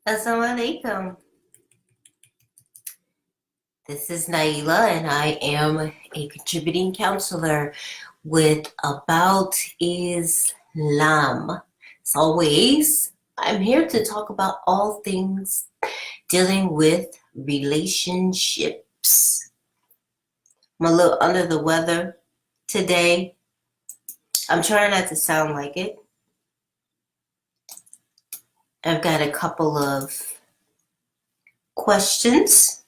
Assalamualaikum. This is Naaila, and I am a contributing counselor with About Islam. As always, I'm here to talk about all things dealing with relationships. I'm a little under the weather today. I'm trying not to sound like it. I've got a couple of questions,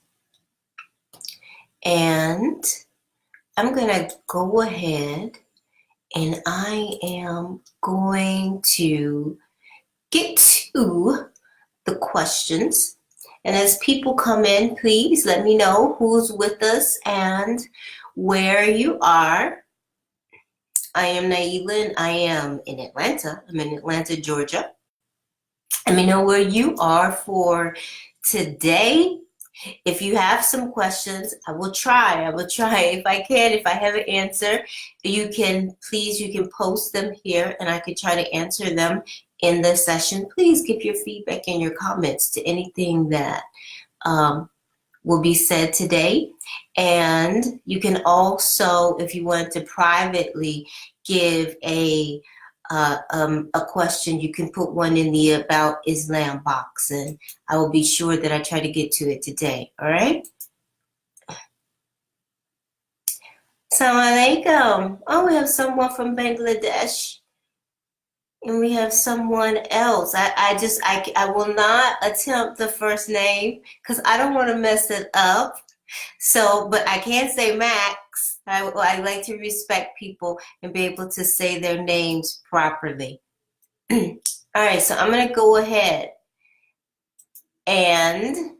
and I'm going to go ahead and I am going to get to the questions. And as people come in, please let me know who's with us and where you are. I am Naaila, and I am in Atlanta. I'm in Atlanta, Georgia. Let me know where you are for today. If you have some questions, I will try if I can. If I have an answer, you can post them here and I can try to answer them in the session. Please give your feedback and your comments to anything that will be said today. And you can also, if you want to privately give a question, you can put one in the About Islam box, and I will be sure that I try to get to it today. All right? Assalamu alaikum. Oh, we have someone from Bangladesh, and we have someone else. I will not attempt the first name because I don't want to mess it up. So, but I can say Max. I like to respect people and be able to say their names properly. All right, so I'm going to go ahead and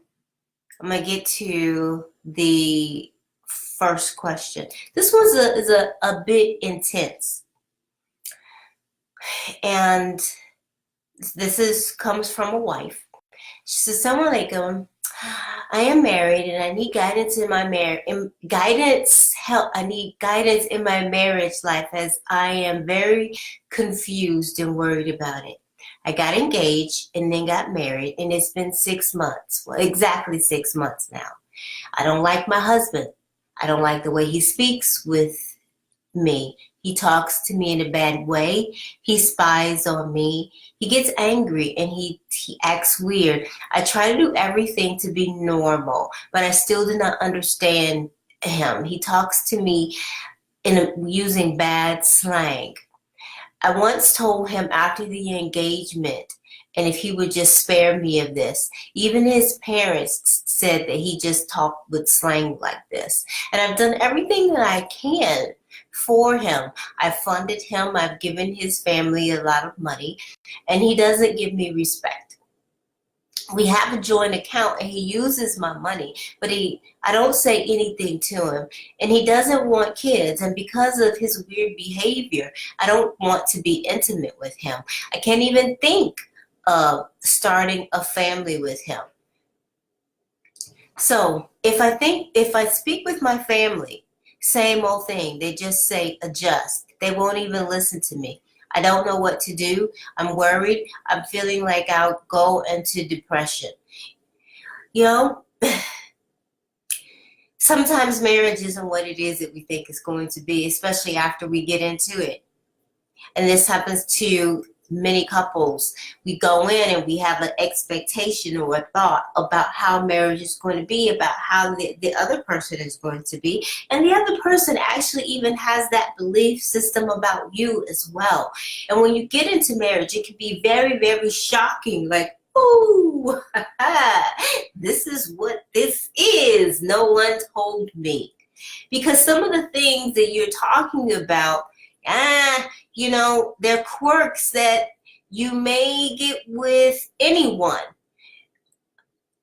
I'm going to get to the first question. This one is a bit intense. And this comes from a wife. She says, "Assalamu alaikum. I am married and I need guidance in my I need guidance in my marriage life as I am very confused and worried about it. I got engaged and then got married, and it's been 6 months. Well, exactly 6 months now. I don't like my husband. I don't like the way he speaks with me. He talks to me in a bad way. He spies on me. He gets angry and he acts weird. I try to do everything to be normal, but I still do not understand him. He talks to me using bad slang. I once told him after the engagement, and if he would just spare me of this. Even his parents said that he just talked with slang like this. And I've done everything that I can for him. I've funded him. I've given his family a lot of money, and he doesn't give me respect. We have a joint account and he uses my money, but I don't say anything to him, and he doesn't want kids. And because of his weird behavior, I don't want to be intimate with him. I can't even think of starting a family with him. So if I speak with my family, same old thing. They just say adjust. They won't even listen to me. I don't know what to do. I'm worried. I'm feeling like I'll go into depression. You know, sometimes marriage isn't what it is that we think it's going to be, especially after we get into it. And this happens to many couples. We go in and we have an expectation or a thought about how marriage is going to be, about how the other person is going to be. And the other person actually even has that belief system about you as well. And when you get into marriage, it can be very, very shocking. Like, ooh, this is what this is. No one told me. Because some of the things that you're talking about, they're quirks that you may get with anyone.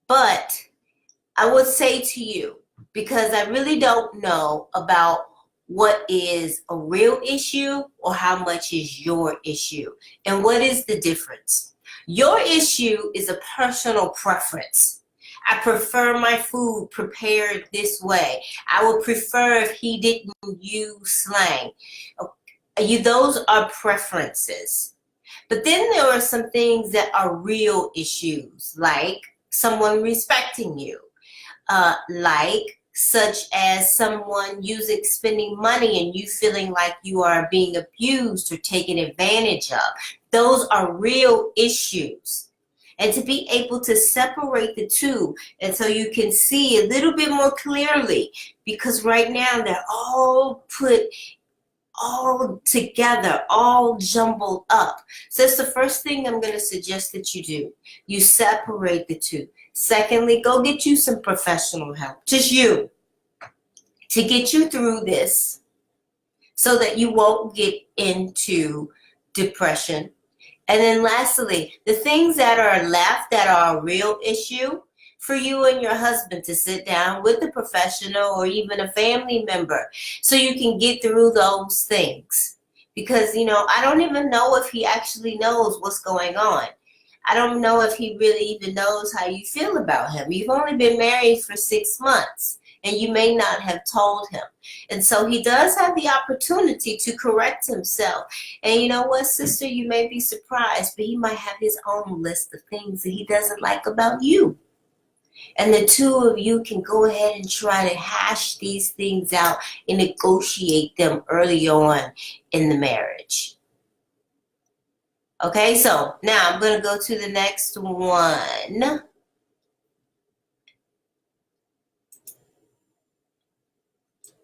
But I would say to you, because I really don't know about what is a real issue or how much is your issue, and what is the difference. Your issue is a personal preference. I prefer my food prepared this way. I would prefer if he didn't use slang. Those are preferences. But then there are some things that are real issues, like someone respecting you, like such as someone spending money and you feeling like you are being abused or taken advantage of. Those are real issues. And to be able to separate the two, and so you can see a little bit more clearly, because right now they're all put all together, all jumbled up. So that's the first thing I'm going to suggest that you do. You separate the two. Secondly, go get you some professional help, just you, to get you through this so that you won't get into depression. And then lastly, the things that are left that are a real issue, for you and your husband to sit down with a professional or even a family member so you can get through those things. Because, I don't even know if he actually knows what's going on. I don't know if he really even knows how you feel about him. You've only been married for 6 months, and you may not have told him. And so he does have the opportunity to correct himself. And you know what, sister, you may be surprised, but he might have his own list of things that he doesn't like about you. And the two of you can go ahead and try to hash these things out and negotiate them early on in the marriage. Okay, so now I'm going to go to the next one.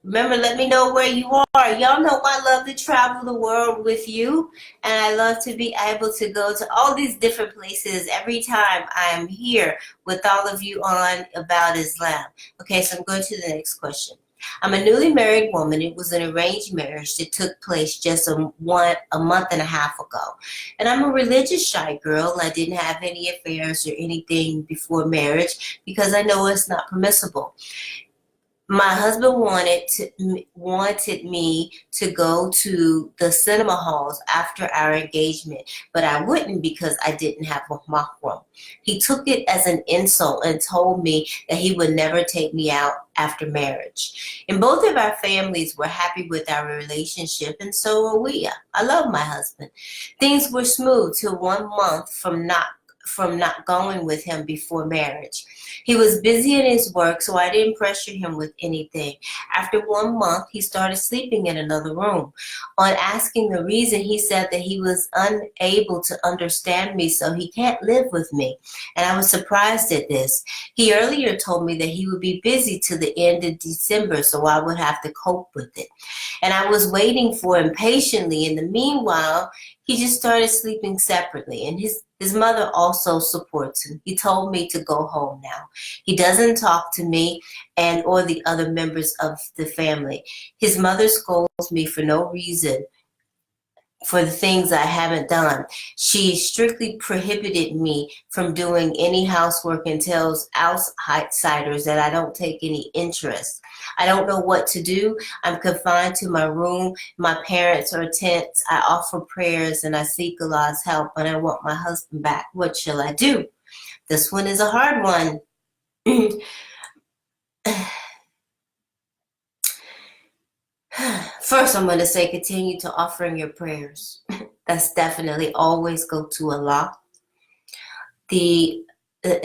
Remember, let me know where you are. Y'all know I love to travel the world with you, and I love to be able to go to all these different places every time I'm here with all of you on About Islam. Okay, so I'm going to the next question. I'm a newly married woman. It was an arranged marriage that took place just a month and a half ago. And I'm a religious shy girl. I didn't have any affairs or anything before marriage because I know it's not permissible. My husband wanted me to go to the cinema halls after our engagement, but I wouldn't because I didn't have a mahram. He took it as an insult and told me that he would never take me out after marriage. And both of our families were happy with our relationship, and so were we. I love my husband. Things were smooth till 1 month from not going with him before marriage. He was busy in his work, so I didn't pressure him with anything. After 1 month, he started sleeping in another room. On asking the reason, he said that he was unable to understand me, so he can't live with me. And I was surprised at this. He earlier told me that he would be busy till the end of December, so I would have to cope with it. And I was waiting for him patiently. In the meanwhile, he just started sleeping separately, and his mother also supports him. He told me to go home now. He doesn't talk to me or the other members of the family. His mother scolds me for no reason for the things I haven't done. She strictly prohibited me from doing any housework and tells outsiders that I don't take any interest. I don't know what to do. I'm confined to my room. My parents are tense. I offer prayers and I seek Allah's help, and I want my husband back. What shall I do? This one is a hard one. First, I'm going to say continue to offering your prayers. That's definitely always go to Allah. The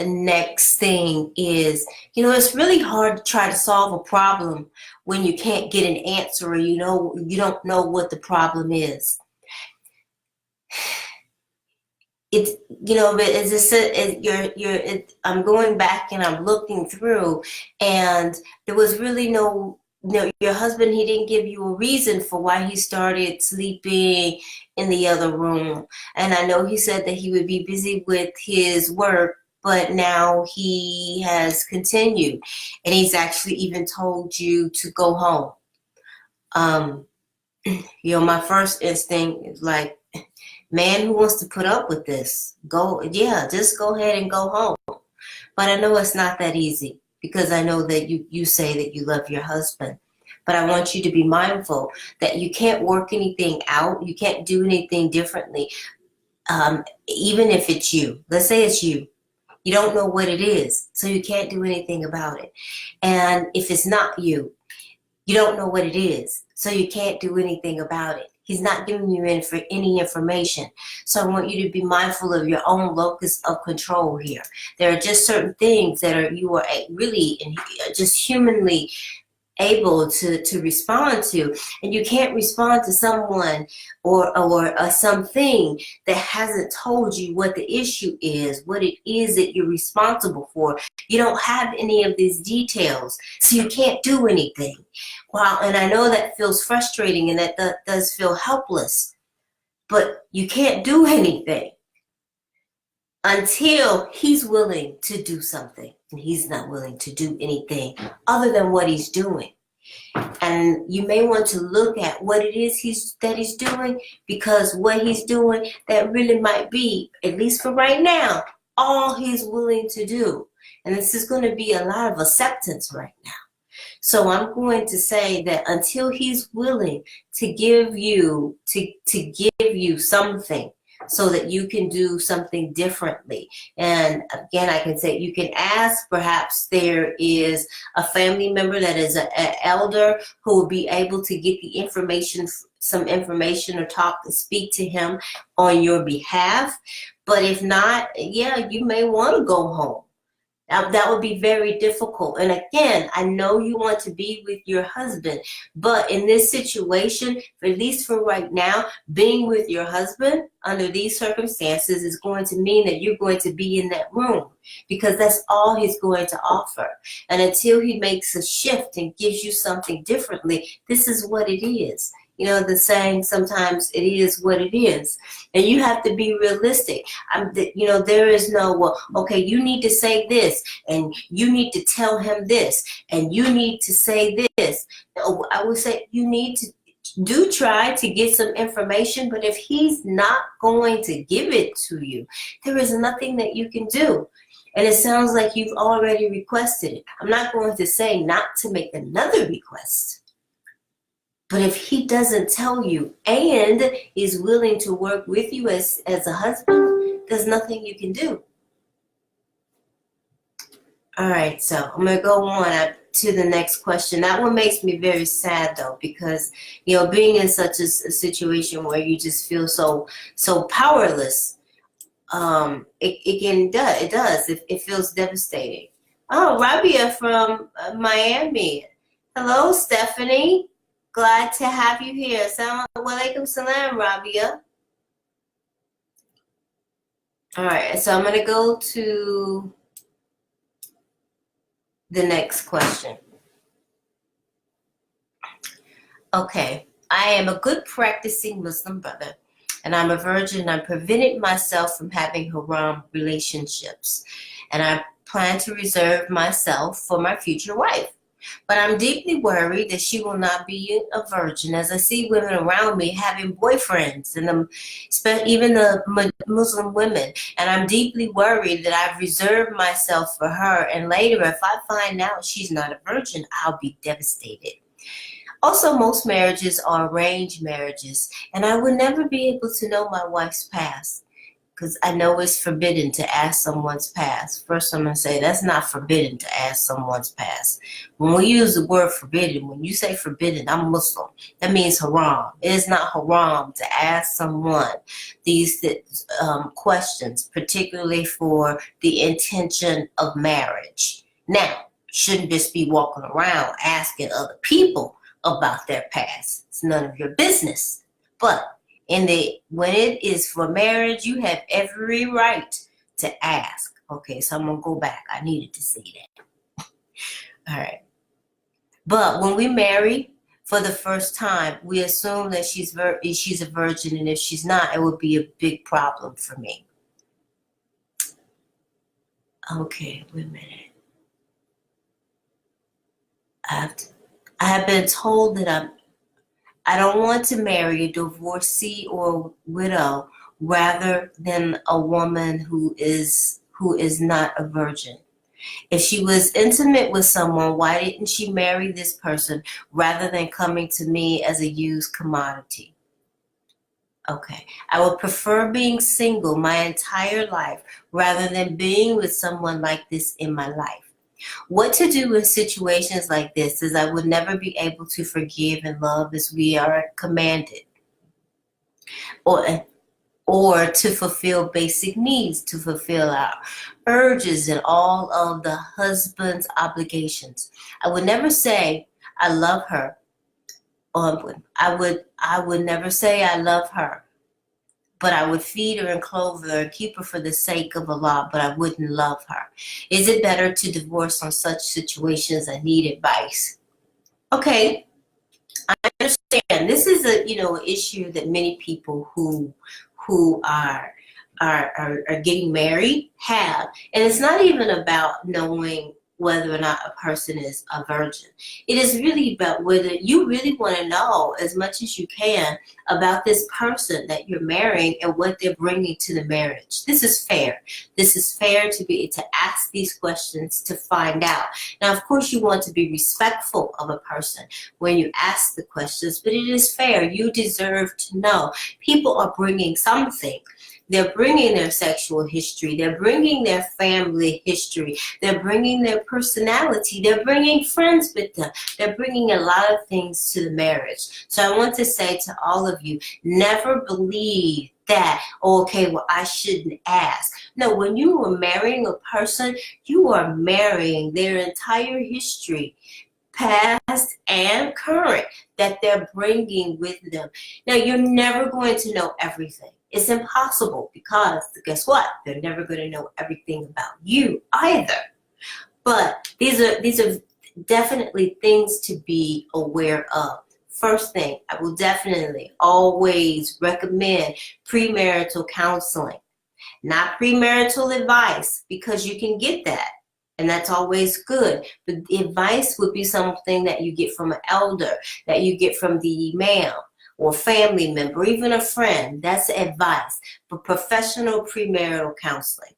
next thing is, it's really hard to try to solve a problem when you can't get an answer or you don't know what the problem is. It's, but as I said, I'm going back and I'm looking through, and there was really your husband, he didn't give you a reason for why he started sleeping in the other room. And I know he said that he would be busy with his work, but now he has continued. And he's actually even told you to go home. My first instinct is like, man, who wants to put up with this? Just go ahead and go home. But I know it's not that easy, because I know that you say that you love your husband. But I want you to be mindful that you can't work anything out. You can't do anything differently. Even if it's you. Let's say it's you. You don't know what it is, so you can't do anything about it. And if it's not you, you don't know what it is, so you can't do anything about it. He's not giving you any information. So I want you to be mindful of your own locus of control here. There are just certain things that you are really just humanly able to respond to, and you can't respond to someone or something that hasn't told you what the issue is, what it is that you're responsible for. You don't have any of these details, so you can't do anything. Wow, and I know that feels frustrating, and that does feel helpless, but you can't do anything until he's willing to do something, and he's not willing to do anything other than what he's doing. And you may want to look at what it is he's doing, because what he's doing, that really might be, at least for right now, all he's willing to do. And this is going to be a lot of acceptance right now. So I'm going to say that until he's willing to give you something, so that you can do something differently. And again, I can say you can ask, perhaps there is a family member that is an elder who will be able to get the information, some information, or speak to him on your behalf. But if not, yeah, you may want to go home. Now, that would be very difficult. And again, I know you want to be with your husband, but in this situation, at least for right now, being with your husband under these circumstances is going to mean that you're going to be in that room, because that's all he's going to offer. And until he makes a shift and gives you something differently, this is what it is. You know, the saying, sometimes it is what it is. And you have to be realistic. There is no, well, okay, you need to say this, and you need to tell him this, and you need to say this. No, I would say you need to try to get some information, but if he's not going to give it to you, there is nothing that you can do. And it sounds like you've already requested it. I'm not going to say not to make another request. But if he doesn't tell you and is willing to work with you as a husband, there's nothing you can do. All right, so I'm going to go on to the next question. That one makes me very sad, though, because, being in such a situation where you just feel so powerless, it does. It feels devastating. Oh, Rabia from Miami. Hello, Stephanie. Glad to have you here. Walaikum salam, Rabia. All right, so I'm going to go to the next question. Okay, I am a good practicing Muslim brother, and I'm a virgin. I prevented myself from having haram relationships, and I plan to reserve myself for my future wife. But I'm deeply worried that she will not be a virgin, as I see women around me having boyfriends, and even the Muslim women. And I'm deeply worried that I've reserved myself for her, and later, if I find out she's not a virgin, I'll be devastated. Also, most marriages are arranged marriages, and I would never be able to know my wife's past, because I know it's forbidden to ask someone's past. First, I'm going to say that's not forbidden to ask someone's past. When we use the word forbidden, when you say forbidden, I'm Muslim, that means haram. It is not haram to ask someone these questions, particularly for the intention of marriage. Now, you shouldn't just be walking around asking other people about their past. It's none of your business. But when it is for marriage, you have every right to ask. Okay, so I'm going to go back. I needed to say that. All right. But when we marry for the first time, we assume that she's a virgin, and if she's not, it would be a big problem for me. Okay, wait a minute. I have been told that I don't want to marry a divorcee or a widow rather than a woman who is not a virgin. If she was intimate with someone, why didn't she marry this person rather than coming to me as a used commodity? Okay, I would prefer being single my entire life rather than being with someone like this in my life. What to do in situations like this is I would never be able to forgive and love as we are commanded. or or to fulfill basic needs, to fulfill our urges and all of the husband's obligations. I would never say I love her. I would never say I love her, but I would feed her and clothe her and keep her for the sake of Allah, but I wouldn't love her. Is it better to divorce on such situations? I need advice. Okay, I understand. This is a issue that many people who are getting married have, and it's not even about knowing whether or not a person is a virgin. It is really about whether you really want to know as much as you can about this person that you're marrying and what they're bringing to the marriage. This is fair. This is fair to ask these questions to find out. Now, of course, you want to be respectful of a person when you ask the questions, but it is fair. You deserve to know. People are bringing something. They're bringing their sexual history. They're bringing their family history. They're bringing their personality. They're bringing friends with them. They're bringing a lot of things to the marriage. So I want to say to all of you, never believe that, okay, well, I shouldn't ask. No, when you are marrying a person, you are marrying their entire history, past and current, that they're bringing with them. Now, you're never going to know everything. It's impossible because guess what? They're never going to know everything about you either. But these are definitely things to be aware of. First thing, I will definitely always recommend premarital counseling, not premarital advice, because you can get that. And that's always good. But advice would be something that you get from an elder, that you get from the imam or family member, even a friend. That's advice. But professional premarital counseling.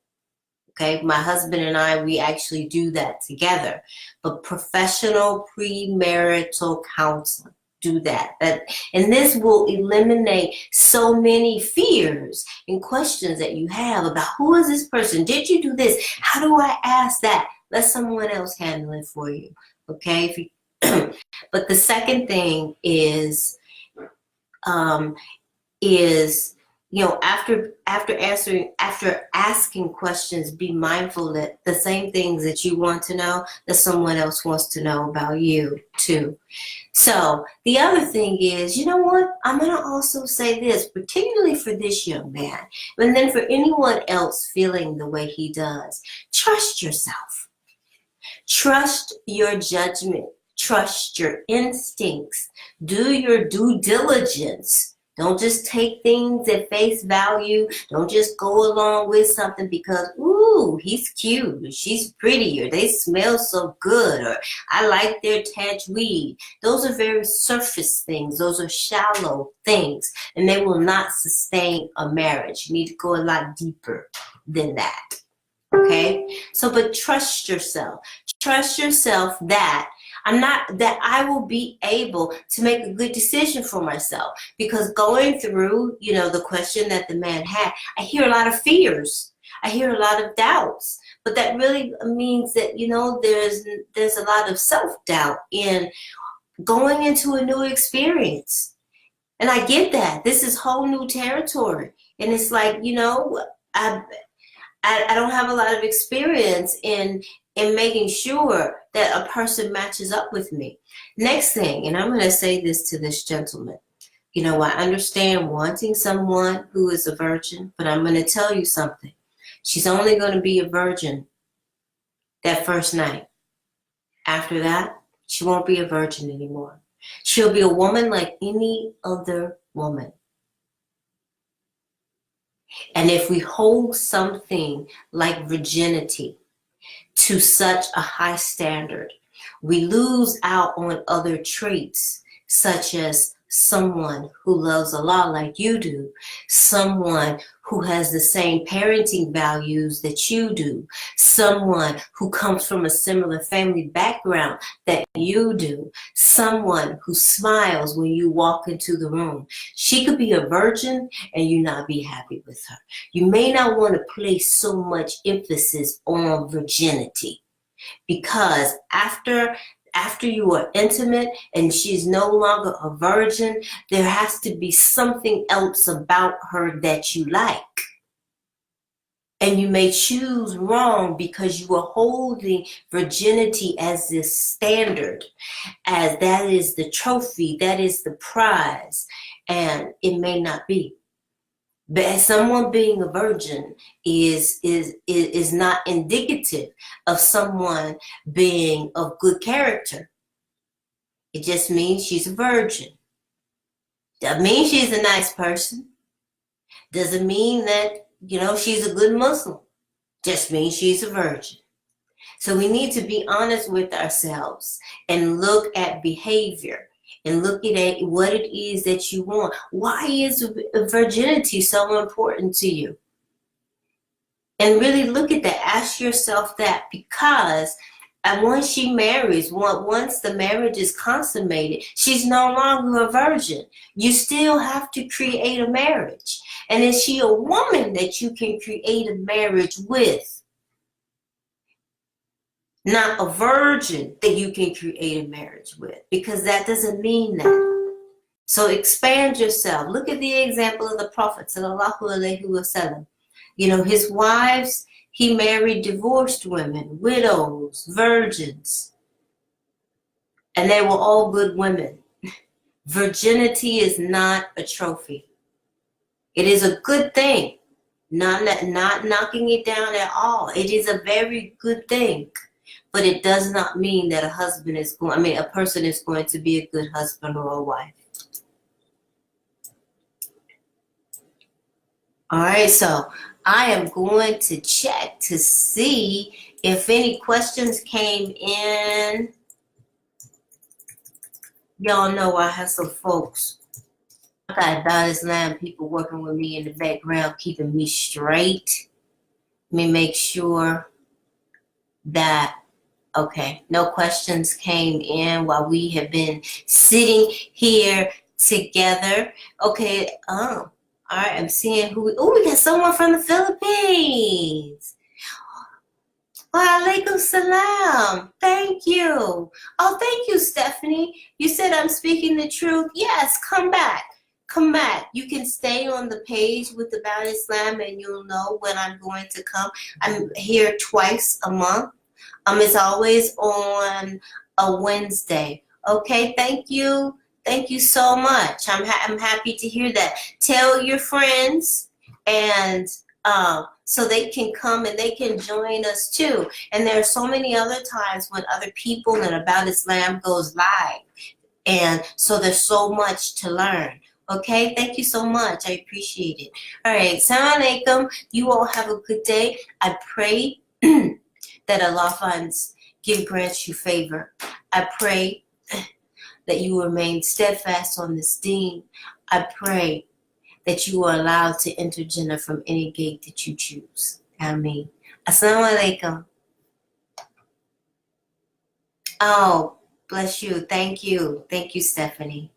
Okay, my husband and I, we actually do that together. But professional premarital counseling, do that. And this will eliminate so many fears and questions that you have about who is this person? Did you do this? How do I ask that? Let someone else handle it for you. Okay? But the second thing is after asking questions, be mindful that the same things that you want to know, that someone else wants to know about you too. So the other thing is, you know what? I'm going to also say this, particularly for this young man, and then for anyone else feeling the way he does. Trust yourself. Trust your judgment. Trust your instincts. Do your due diligence. Don't just take things at face value. Don't just go along with something because, ooh, he's cute, or she's pretty, or they smell so good, or I like their tajweed. Those are very surface things. Those are shallow things, and they will not sustain a marriage. You need to go a lot deeper than that. Okay? So, but trust yourself. Trust yourself that I will be able to make a good decision for myself, because going through, the question that the man had, I hear a lot of fears. I hear a lot of doubts, but that really means that, there's a lot of self-doubt in going into a new experience. And I get that. This is whole new territory. And it's like, I don't have a lot of experience in making sure that a person matches up with me. Next thing, and I'm going to say this to this gentleman, I understand wanting someone who is a virgin, but I'm going to tell you something. She's only going to be a virgin that first night. After that, she won't be a virgin anymore. She'll be a woman like any other woman. And if we hold something like virginity to such a high standard, we lose out on other traits, such as someone who loves Allah like you do, someone who has the same parenting values that you do, someone who comes from a similar family background that you do, someone who smiles when you walk into the room. She could be a virgin and you not be happy with her. You may not want to place so much emphasis on virginity, because after after you are intimate and she's no longer a virgin, there has to be something else about her that you like. And you may choose wrong because you are holding virginity as this standard, as that is the trophy, that is the prize, and it may not be. But someone being a virgin is not indicative of someone being of good character. It just means she's a virgin. Doesn't mean she's a nice person. Doesn't mean that, she's a good Muslim. Just means she's a virgin. So we need to be honest with ourselves and look at behavior and look at what it is that you want. Why is virginity so important to you? And really look at that. Ask yourself that, because once she marries, once the marriage is consummated, she's no longer a virgin. You still have to create a marriage. And is she a woman that you can create a marriage with? Not a virgin that you can create a marriage with, because that doesn't mean that. So expand yourself. Look at the example of the Prophet sallallahu alaihi wasallam. His wives, he married divorced women, widows, virgins, and they were all good women. Virginity is not a trophy. It is a good thing. Not knocking it down at all. It is a very good thing. But it does not mean that a person is going to be a good husband or a wife. All right, so I am going to check to see if any questions came in. Y'all know I have some folks. I got Dar Islam people working with me in the background, keeping me straight. Let me make sure that, okay, no questions came in while we have been sitting here together. Okay, all right, I'm seeing we got someone from the Philippines. Walaikum salam. Thank you. Oh, thank you, Stephanie. You said I'm speaking the truth. Yes, come back. Come back. You can stay on the page with About Islam and you'll know when I'm going to come. I'm here twice a month. It's always on a Wednesday. Okay, thank you. Thank you so much. I'm happy to hear that. Tell your friends, and so they can come and they can join us too. And there are so many other times when other people and About Islam goes live. And so there's so much to learn. Okay, thank you so much. I appreciate it. All right, Assalamu alaikum. You all have a good day. I pray that Allah grants you favor. I pray that you remain steadfast on this deen. I pray that you are allowed to enter Jannah from any gate that you choose. Ameen. Assalamu alaikum. Oh, bless you. Thank you. Thank you, Stephanie.